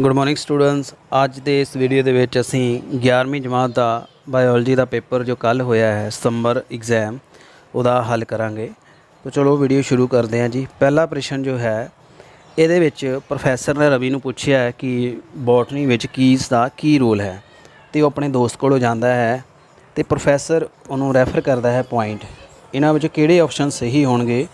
Good morning students. अज के इस video के विच असी 11वीं जमात का बायोलॉजी का पेपर जो कल होया है सितंबर एग्जाम उदा हल करांगे। तो चलो वीडियो शुरू करते हैं जी। पहला प्रश्न जो है ये प्रोफैसर ने रवि नूं पूछया है कि बॉटनी विच कीज़ का की रोल है। तो अपने दोस्त को जाता है तो प्रोफैसर उन्होंने रैफर करता है पॉइंट इन्हां विच किहड़े ऑप्शन सही होणगे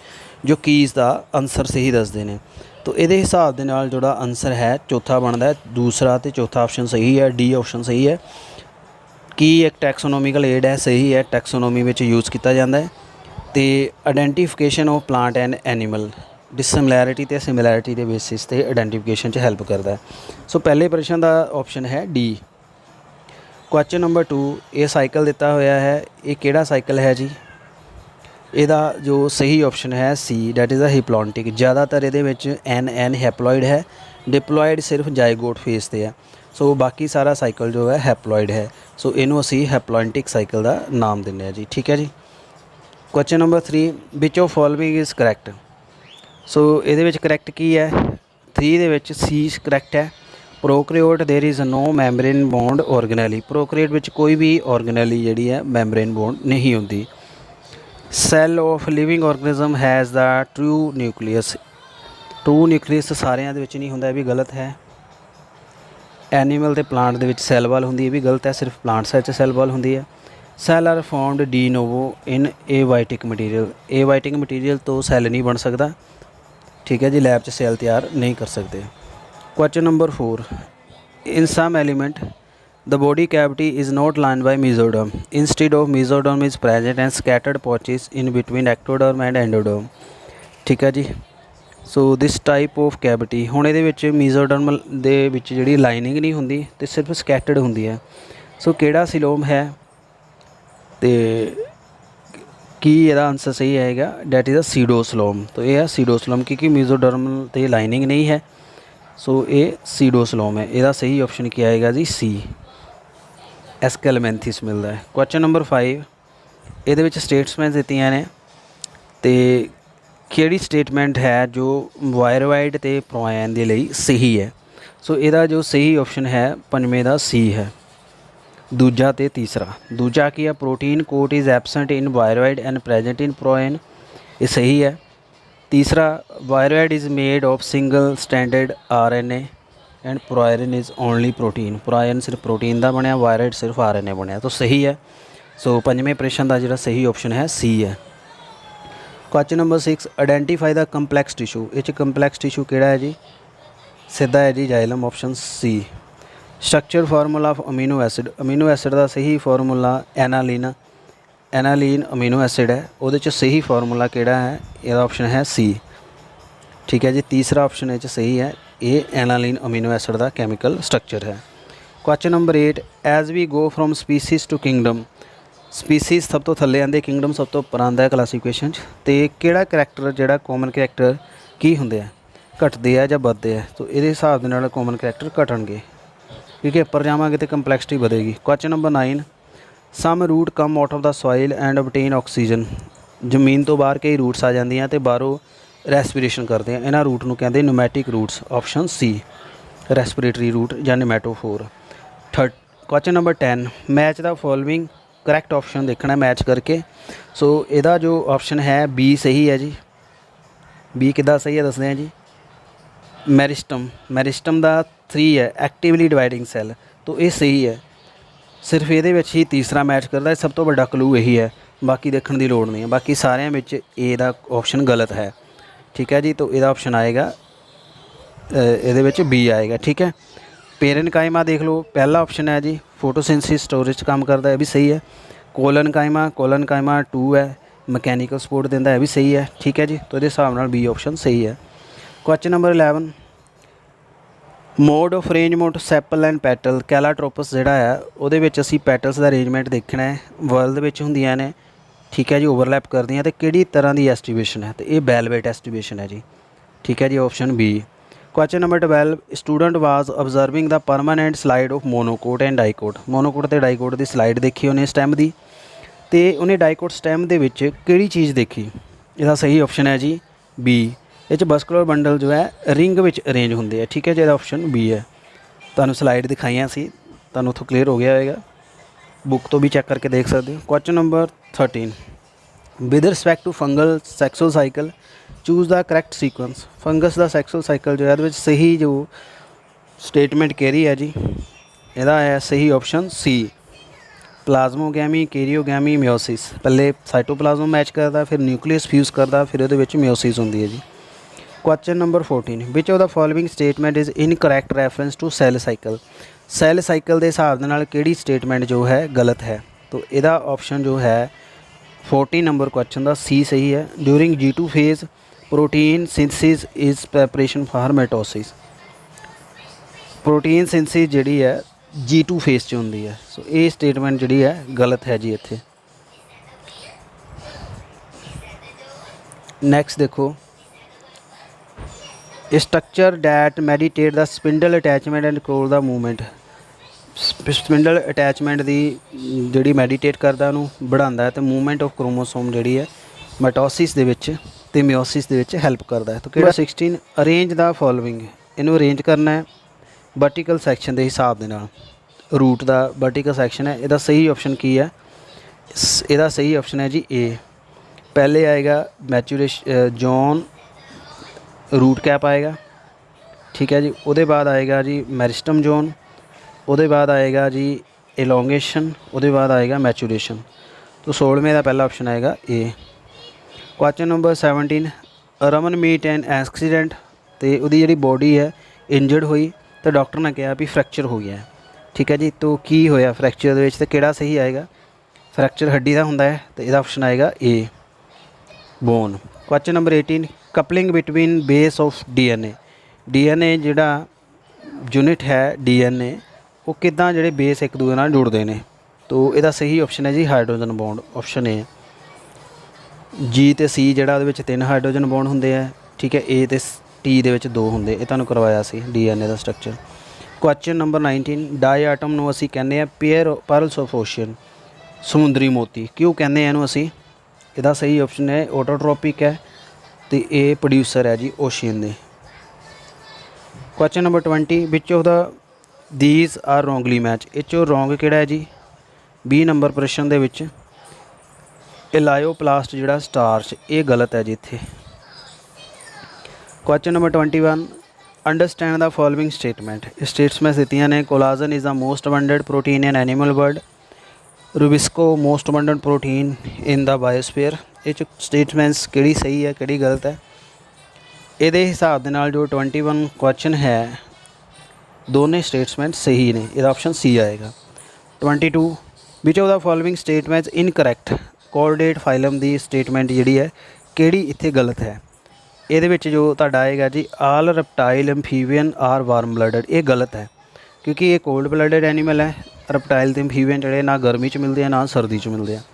जो कीज़ का आंसर सही दसदे ने। तो ये हिसाब के नाल जोड़ा आंसर है चौथा बनता है, दूसरा तो चौथा ऑप्शन सही है, डी ऑप्शन सही है। की एक टैक्सोनोमिकल एड है, सही है, टैक्सोनोमी में यूज़ किया जाता है। तो identification of plant and animal dissimilarity तो सिमिलैरिटी के बेसिस पर आइडेंटिफिकेशन च हैल्प करता है। सो पहले प्रश्न का ऑप्शन है डी। क्वेश्चन नंबर 2, ये साइकिल दिता होया है, ये किहड़ा साइकिल है जी। ਇਹਦਾ जो सही ऑप्शन है सी, डैट इज़ अ हिप्लॉन्टिक। ज़्यादातर ये एन हैप्लॉइड है, डिप्लॉइड सिर्फ जाइगोट फेस से है। सो बाकी सारा साइकिल जो है हैप्लॉइड है। सो इनू असी हैप्लॉन्टिक साइकिल का नाम देने जी। ठीक है जी। Question number 3, which of following is correct. So ये करैक्ट की है 3 दे सी करैक्ट है। Prokaryote there is no membrane bound organelle. Prokaryote में कोई भी ऑर्गेनली जी है मैमब्रेन बॉन्ड नहीं होती। Cell of living organism has the true nucleus. True nucleus सारिਆਂ ਦੇ ਵਿੱਚ नहीं होंदा, भी गलत है। एनीमल तो प्लांट के सैल वाल होंगी, भी गलत है, सिर्फ प्लांट साइड सैल वाल होंगी है। Cell are formed de novo in abiotic material. Abiotic material तो सैल नहीं बन सकता। ठीक है जी, लैब च सैल तैयार नहीं कर सकते। Question number 4, in some element the body cavity is not lined by mesoderm. Instead of mesoderm is present and scattered pouches in between ectoderm and endoderm. ठीक है जी। So this type of cavity हुण ये mesoderm दे विच जिहड़ी lining नहीं होंदी ते सिर्फ ਸਕੈਟਰਡ होंदी है। सो किहड़ा सिलोम है तो की ਇਹਦਾ आंसर सही आएगा, डैट इज़ अ सीडोसलोम। तो यह है सीडोसलोम क्योंकि मीजोडर्म ते लाइनिंग नहीं है। सो ये सीडोसलोम है। इसका सही ऑप्शन क्या आएगा जी, सी, एस्केलमेंथिस मिलता है। क्वेश्चन नंबर 5, ये स्टेटमेंट दित्तियां ने तो किहड़ी स्टेटमेंट है जो वायरवाइड ते प्रोएन के लिए सही है। सो इसका जो सही ऑप्शन है पंजवें का सी है। दूजा तो तीसरा, दूजा की है protein coat is absent in viroid and present in prion, ये सही है। तीसरा viroid is made of single standard RNA and prion is only protein. Prion सिर्फ प्रोटीन का बनया, वायरवाइड सिर्फ RNA बनया, तो सही है। सो पंजवें प्रश्न का जो सही ऑप्शन है सी है। Question number 6, identify the complex tissue. ये कंपलैक्स टिशू किहड़ा है जी, सीधा है जी xylem, option C. Structure formula of amino acid. Amino acid का सही formula alanine. Alanine amino acid है, वो सही फार्मूला किहड़ा है, यह ऑप्शन है सी। ठीक है जी। तीसरा ऑप्शन ये सही है, ये एनालीन अमीनो एसिड का कैमिकल स्ट्रक्चर है। Question number 8, as we go from species to kingdom. Species सब तो थले आते, किंगडम सब तो उपर आता है क्लासीफिकेशन। तो किहड़ा करैक्टर जिहड़ा कॉमन करैक्टर की होंदे है, घटते हैं या बढ़ते हैं। तो ये हिसाब के नाल कॉमन करैक्टर घटणगे क्योंकि उपर जावांगे तो कंपलैक्सिटी बढ़ेगी। Question number 9, some root come out of the soil and obtain oxygen. जमीन तो बाहर कई रूट्स आ जांदियां ते बाहरों रैसपीरेशन करते हैं, इन्होंने रूट को कहते pneumatic roots, option C, respiratory root या pneumatophore. Question number 10, match the following correct option देखना है मैच करके। सो इसका जो ऑप्शन है बी सही है जी। बी किदा सही है दसते हैं जी। मैरिस्टम, मैरिस्टम का 3 है, एक्टिवली डिवाइडिंग सैल, तो ये सही है। सिर्फ ये ही तीसरा मैच करता है, सब तो बड़ा क्लू यही है, बाकी देखने की लोड़ नहीं है। बाकी सारे में ए दा ऑप्शन गलत है। ठीक है जी। तो यदा ऑप्शन आएगा ये बी आएगा। ठीक है। पेरेंट कायमा देख लो, पहला ऑप्शन है जी, फोटोसिंथेसिस स्टोरेज काम करता है, भी सही है। कोलन कायमा 2 है, मैकेनिकल सपोर्ट देता है, भी सही है। ठीक है जी। तो ये हिसाब नाल बी ऑप्शन सही है। Question number 11, mode of arrangement sepal and petal. Calotropis जिहड़ा है वो असी पैटल्स का अरेंजमेंट देखना है, वर्ल्ड में होंदियां ने। ठीक है जी, ओवरलैप करदियां तो किहड़ी तरह की एस्टिवेशन है, तो ये बेलवेट एस्टिवेशन है जी। ठीक है जी, option B. Question number 12, student was observing the permanent slide of monocot and dicot. Monocot तो डाइकोट की स्लाइड देखी उन्हें स्टैम की, तो उन्हें डाइकोट स्टैम के किहड़ी चीज़ देखी। इसका सही ऑप्शन है जी बी। ये बस्कुलर बंडल जो है रिंग में अरेंज होंगे है। ठीक है जी, ऑप्शन बी है। ਤੁਹਾਨੂੰ ਸਲਾਈਡ ਦਿਖਾਈਆਂ ਸੀ, ਤੁਹਾਨੂੰ ਉੱਥੋਂ ਕਲੀਅਰ ਹੋ ਗਿਆ ਹੋਵੇਗਾ, बुक तो भी चेक करके देख सकते हो। Question number 13, with respect to fungal sexual cycle choose the correct sequence. Fungus का सैक्सुअल साइकिल जो है सही जो स्टेटमेंट केरी है जी, यदा है सही option C, plasmogamy, karyogamy, meiosis. पहले साइटोप्लाज्म मैच करता, फिर न्यूक्लियस फ्यूज़ करता, फिर वो मियोसिस होंगी है जी। Question number 14, which of the following statement is incorrect reference to cell cycle. Cell cycle के हिसाब के नाल किहड़ी स्टेटमेंट जो है गलत है, तो यदा ऑप्शन जो है 14 नंबर क्वेश्चन का सी सही है। During G2 phase protein synthesis is preparation for mitosis. Protein synthesis जिहड़ी है G2 फेज च हुंदी है, सो ये स्टेटमेंट जिहड़ी है गलत है जी इत्थे। नैक्सट देखो, structure that mediate the spindle attachment and control the movement. Spindle attachment की जिहड़ी मैडिटेट करदा उहनूं बढ़ांदा है, तो मूवमेंट ऑफ क्रोमोसोम जिहड़ी है माइटोसिस दे विच ते मियोसिस दे विच हैल्प करदा है। तो किहड़ा 16, अरेंज द फॉलोइंग, इनू अरेंज करना है वर्टिकल सैक्शन के हिसाब दे नाल। रूट का वर्टिकल सैक्शन है, इहदा सही ऑप्शन की है, इहदा सही ऑप्शन है जी ए। पहले आएगा मैचूरेशन जोन रूट कैप आएगा, ठीक है जी। उसदे बाद आएगा जी मेरिस्टम जोन, उसदे बाद आएगा जी एलोंगेशन, उसदे बाद आएगा मैचूरेशन। तो 16वें का पहला ऑप्शन आएगा A. Question number 17, Raman meet an accident, तो उसकी जी बॉडी है इंजर्ड हुई, तो डॉक्टर ने कहा भी फ्रैक्चर हो गया है, ठीक है जी। तो की होया फ्रैक्चर दे विच, तो किहड़ा सही आएगा, फ्रैक्चर हड्डी का हुंदा है, तो इसका ऑप्शन आएगा A, bone. Question number 18, coupling between base of DNA। DNA जिहड़ा यूनिट है DNA वो किदां जिहड़े बेस एक दूसरे नाल जुड़ते हैं, तो इसदा सही ऑप्शन है जी hydrogen bond, option A. G ते C जिहड़ा उहदे विच 3 हाइड्रोजन बॉन्ड हुंदे है, ठीक है। A ते T दे विच 2 हुंदे, ये तुहानूं करवाया सी DNA का structure. Question number 19, diatom नूं असीं कहने पेयर पर्ल्स ऑफ ओशियन, समुद्री मोती क्यों कहने हैं इहनूं असीं, इसदा सही ऑप्शन है ऑटोट्रोपिक है, तो ये प्रोड्यूसर है जी ओशियन दे। Question number 20, which of the these are wrongly match, इचो रोंग किहड़ा है जी 20 नंबर प्रश्न दे विच एलायोप्लास्ट जिहड़ा स्टार्च, ये गलत है जी इत्थे। Question number 21, understand the following statement. Statements दित्तियां ने, collagen is the most abundant protein in animal world, rubisco most abundant protein in the biosphere. ये स्टेटमेंट्स किहड़ी सही है किहड़ी गलत है, ये हिसाब दे नाल जो 21 क्वेश्चन है दोनों स्टेटमेंट सही ने, इसका ऑप्शन सी आएगा। 22, which of the following statements incorrect, coordinate phylum की स्टेटमेंट जिहड़ी है किहड़ी इत्थे गलत है, ये जो तुहाडा आएगा जी आल रेप्टाइल एम्फीबियन आर वार्म ब्लडड, ये गलत है क्योंकि ये कोल्ड ब्लडड एनीमल है। रेप्टाइल ते एम्फीबियन जिहड़े ना गर्मी च मिलते हैं ना सर्दी च मिलते हैं।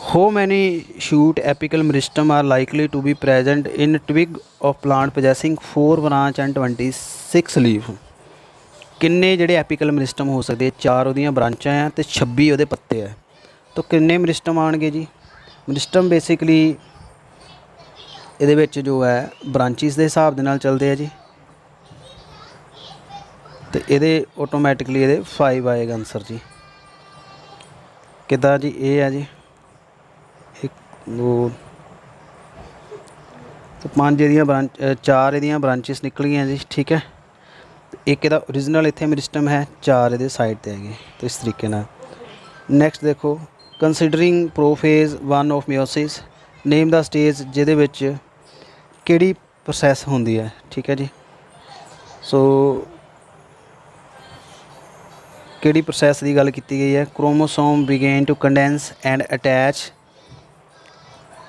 How many shoot apical meristem are likely to be present in twig of plant possessing 4 branch and 26 leaf? किन्ने जिहड़े एपिकल मेरिस्टम हो सकते हैं, 4 उहदियां ब्रांचां हैं तो 26 उहदे पत्ते हैं, तो किन्ने मेरिस्टम आउणगे जी। मेरिस्टम बेसिकली इहदे विच जो है ब्रांचिस के हिसाब दे नाल चलदे है जी, तो इहदे ऑटोमैटिकली इहदे 5 आएगा आंसर जी। किदां जी, ये है जी 2 तो 5 इहदियां ब्रांच 4 इहदियां ब्रांचिस निकल गई जी, ठीक है। एक इहदा ओरिजिनल इत्थे मेरिस्टम है, 4 इहदे साइड ते हैगे, तो इस तरीके नाल। नैक्सट देखो, considering prophase 1 of meiosis, name the stage जिहदे विच किहड़ी प्रोसैस हुंदी है, ठीक है जी। सो किहड़ी प्रोसैस की गल कीती गई है, chromosome begin to condense and attach,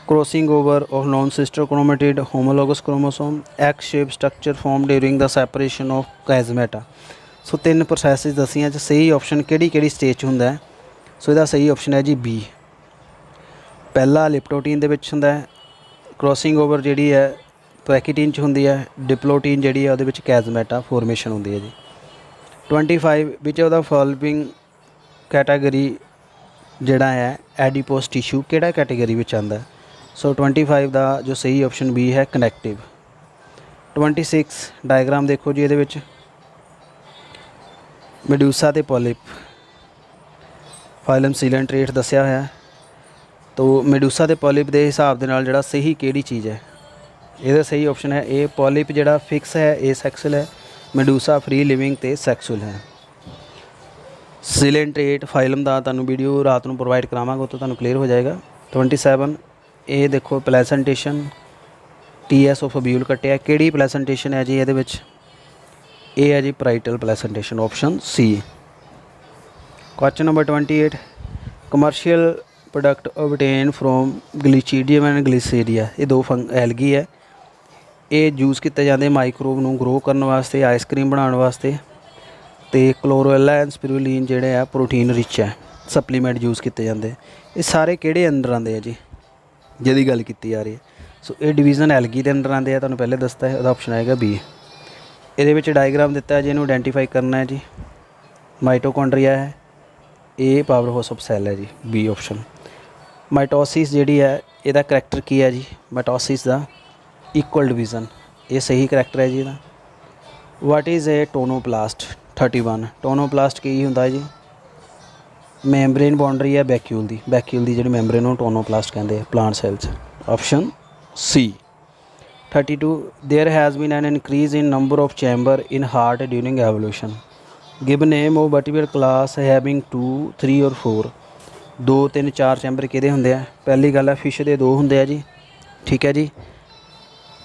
crossing over of non sister chromatid, homologous chromosome, X shape structure form during the separation of chiasmata. So 3 processes दसियां, सही ऑप्शन किहड़ी स्टेज हुंदा है, सो इसदा सही ऑप्शन है जी बी। पहला लिप्टोटीन दे विच हुंदा है, क्रॉसिंग ओवर जिहड़ी है पैकेटीन च हुंदी है, डिप्लोटीन जिहड़ी है उहदे विच कैजमेटा फॉर्मेशन हुंदी है जी। 25, विच ऑफ द फॉलोइंग कैटागरी जिहड़ा है एडिपोस टिश्यू किहड़ा कैटेगरी विच आंदा है, सो 25 का जो सही ऑप्शन बी है कनैक्टिव। 26 डायग्राम देखो जी, ये ਮੈਡੂਸਾ ਤੇ ਪੋਲਿਪ, ਫਾਈਲਮ ਸੀਲੈਂਟਰੇਟ ਦੱਸਿਆ ਹੋਇਆ। ਤੋ ਮੈਡੂਸਾ ਤੇ ਪੋਲਿਪ ਦੇ ਹਿਸਾਬ ਦੇ ਨਾਲ ਜਿਹੜਾ ਸਹੀ ਕਿਹੜੀ ਚੀਜ਼ ਹੈ, ਇਹਦਾ ਸਹੀ ਆਪਸ਼ਨ ਹੈ ਇਹ ਪੋਲਿਪ ਜਿਹੜਾ ਫਿਕਸ ਹੈ ਇਹ ਸੈਕਸੁਅਲ ਹੈ, ਮੈਡੂਸਾ ਫ੍ਰੀ ਲਿਵਿੰਗ ਤੇ ਸੈਕਸੁਅਲ ਹੈ। ਸੀਲੈਂਟਰੇਟ ਫਾਈਲਮ ਦਾ ਤੁਹਾਨੂੰ ਵੀਡੀਓ ਰਾਤ ਨੂੰ ਪ੍ਰੋਵਾਈਡ ਕਰਾਵਾਂਗਾ, ਉਹ ਤੋਂ ਤੁਹਾਨੂੰ ਕਲੀਅਰ ਹੋ ਜਾਏਗਾ। 27 ਇਹ ਦੇਖੋ ਪਲੈਸੈਂਟੇਸ਼ਨ TS ਆਫ ਅਬਿਊਲ ਕੱਟਿਆ, ਕਿਹੜੀ ਪਲੈਸੈਂਟੇਸ਼ਨ ਹੈ ਜੀ ਇਹਦੇ ਵਿੱਚ, ਇਹ ਹੈ ਜੀ parietal placentation, option C. Question number 28 commercial product obtain from Gelidium and Gracilaria, ਇਹ ਦੋ ਐਲਗੀ ਹੈ, ਇਹ ਯੂਜ਼ ਕੀਤੇ ਜਾਂਦੇ ਮਾਈਕਰੋਬ ਨੂੰ ਗਰੋ ਕਰਨ ਵਾਸਤੇ, ਆਈਸਕ੍ਰੀਮ ਬਣਾਉਣ ਵਾਸਤੇ, ਤੇ ਕਲੋਰੋਲਾ ਐਂਡ ਸਪਿਰੂਲੀਨ ਜਿਹੜੇ ਆ ਪ੍ਰੋਟੀਨ ਰਿਚ ਹੈ, ਸਪਲੀਮੈਂਟ ਯੂਜ਼ ਕੀਤੇ ਜਾਂਦੇ। ਇਹ ਸਾਰੇ ਕਿਹੜੇ ਅੰਡਰ ਆਉਂਦੇ ਆ ਜੀ ਜਿਹਦੀ ਗੱਲ ਕੀਤੀ ਜਾ ਰਹੀ ਹੈ, ਸੋ ਇਹ ਡਿਵੀਜ਼ਨ ਐਲਗੀ ਦੇ ਅੰਡਰ ਆਉਂਦੇ ਆ, ਤੁਹਾਨੂੰ ਪਹਿਲੇ ਦੱਸਤਾ ਹੈ, ਉਹਦਾ ਆਪਸ਼ਨ ਆਏਗਾ ਬੀ। ਇਹਦੇ ਵਿੱਚ ਡਾਇਗਰਾਮ ਦਿੱਤਾ ਹੈ ਜੀ, ਇਹਨੂੰ ਆਇਡੈਂਟੀਫਾਈ ਕਰਨਾ ਹੈ ਜੀ। ਮਾਈਟੋਕੌਂਡਰੀਆ ਹੈ, ਇਹ ਪਾਵਰ ਹਾਊਸ ਆਫ ਸੈੱਲ ਹੈ ਜੀ, ਬੀ ਆਪਸ਼ਨ। ਮਾਈਟੋਸਿਸ ਜਿਹੜੀ ਹੈ ਇਹਦਾ ਕਰੈਕਟਰ ਕੀ ਹੈ ਜੀ, ਮਾਈਟੋਸਿਸ ਦਾ ਇਕੁਅਲ ਡਿਵੀਜ਼ਨ, ਇਹ ਸਹੀ ਕਰੈਕਟਰ ਹੈ ਜੀ ਇਹਦਾ। ਵਾਟ ਇਜ਼ ਏ ਟੋਨੋਪਲਾਸਟ, 31 ਟੋਨੋਪਲਾਸਟ ਕੀ ਹੁੰਦਾ ਜੀ, ਮੈਂਬਰੇਨ ਬਾਉਂਡਰੀ ਹੈ ਵੈਕਿਊਲ ਦੀ, ਵੈਕਿਊਲ ਦੀ ਜਿਹੜੀ ਮੈਂਬਰੇਨ ਨੂੰ ਟੋਨੋਪਲਾਸਟ ਕਹਿੰਦੇ ਆ plant cells, option C. 32 there has been an increase in number of chamber in heart during evolution, give name of vertebral class having 2, 3 और 4, 2, 3, 4 ਚੈਂਬਰ ਕਿਹਦੇ ਹੁੰਦੇ ਆ, ਪਹਿਲੀ ਗੱਲ ਹੈ ਫਿਸ਼ ਦੇ 2 ਹੁੰਦੇ ਆ ਜੀ, ਠੀਕ ਹੈ ਜੀ,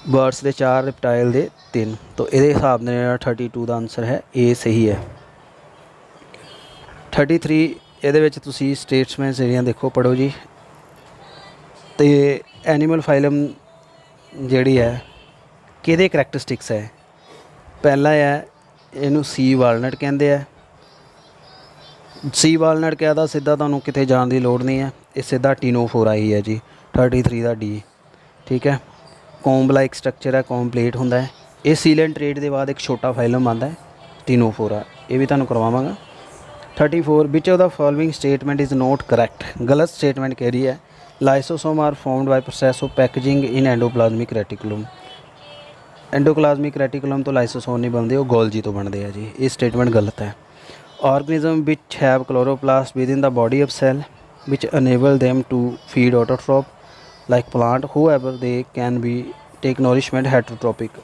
ਬਰਡਸ ਦੇ 4, ਰਿਪਟਾਈਲ ਦੇ 3, तो ਇਹਦੇ ਹਿਸਾਬ ਨਾਲ 32 ਦਾ ਆਨਸਰ ਹੈ ਇਹ ਸਹੀ ਹੈ। 33 ਇਹਦੇ ਵਿੱਚ ਤੁਸੀਂ ਸਟੇਟਸਮੈਂਟ ਜਿਹੜੀਆਂ ਦੇਖੋ ਪੜ੍ਹੋ ਜੀ, ਤੇ ਐਨੀਮਲ ਫਾਈਲਮ ਜਿਹੜੀ ਹੈ ਕਿਹਦੇ ਕਰੈਕਟਰਿਸਟਿਕਸ ਹੈ, ਪਹਿਲਾ ਹੈ ਇਹਨੂੰ ਸੀ ਵਾਲਨਟ ਕਹਿੰਦੇ ਆ, ਸੀ ਵਾਲਨਟ ਕਹਿਦਾ ਸਿੱਧਾ ਤੁਹਾਨੂੰ ਕਿਤੇ ਜਾਣ ਦੀ ਲੋੜ ਨਹੀਂ ਹੈ, ਇਹ ਸਿੱਧਾ ਟੀਨੋਫੋਰਾ ਹੀ ਹੈ ਜੀ, 33 ਦਾ ਡੀ, ਠੀਕ ਹੈ। ਕੋਂਬ ਲਾਈਕ ਸਟਰਕਚਰ ਹੈ, ਕੰਪਲੀਟ ਹੁੰਦਾ ਹੈ, ਇਹ ਸੀਲੈਂਟਰੇਟ ਦੇ ਬਾਅਦ ਇੱਕ ਛੋਟਾ ਫਾਈਲਮ ਆਉਂਦਾ ਹੈ ਟੀਨੋਫੋਰਾ, ਇਹ ਵੀ ਤੁਹਾਨੂੰ ਕਰਵਾਵਾਂਗਾ। 34 which of the following statement is not correct, ਗਲਤ ਸਟੇਟਮੈਂਟ ਕਿਹੜੀ ਹੈ, lysosome are formed by process of packaging in endoplasmic reticulum, endoplasmic reticulum तो लाइसोसोम नहीं बनते, वो गोल्जी तो बनते हैं जी, ये स्टेटमेंट गलत है। Organism which have chloroplast within the body of cell which enable them to feed autotroph like plant however they can be take nourishment heterotrophic,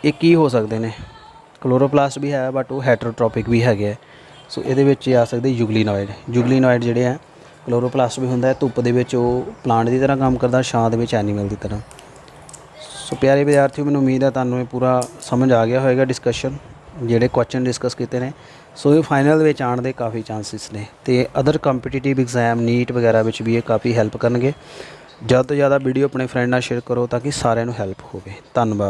ये की हो सकते हैं, क्लोरोप्लास्ट भी है बट वो हेटरोट्रॉपिक भी है, सो ये आ सकते युगलीनॉइड, युगलीनॉइड जोड़े है क्लोरोप्लास्ट भी होंगे, धुप के प्लांट की तरह काम करता, छां के एनीमल की तरह। सो प्यारे विद्यार्थियों, मैंने उम्मीद है तुहानूं ये पूरा समझ आ गया होएगा डिस्कशन, जिहड़े क्वेश्चन डिस्कस किए हैं, सो ये फाइनल में आने के काफ़ी चांसिस ने, तो अदर कंपीटीटिव एग्जाम नीट वगैरह भी ये काफ़ी हैल्प करेंगे। ज़्यादा तो ज़्यादा वीडियो अपने फ्रेंड नाल शेयर करो ताकि सारिਆਂ ਨੂੰ हेल्प होवे। धन्यवाद।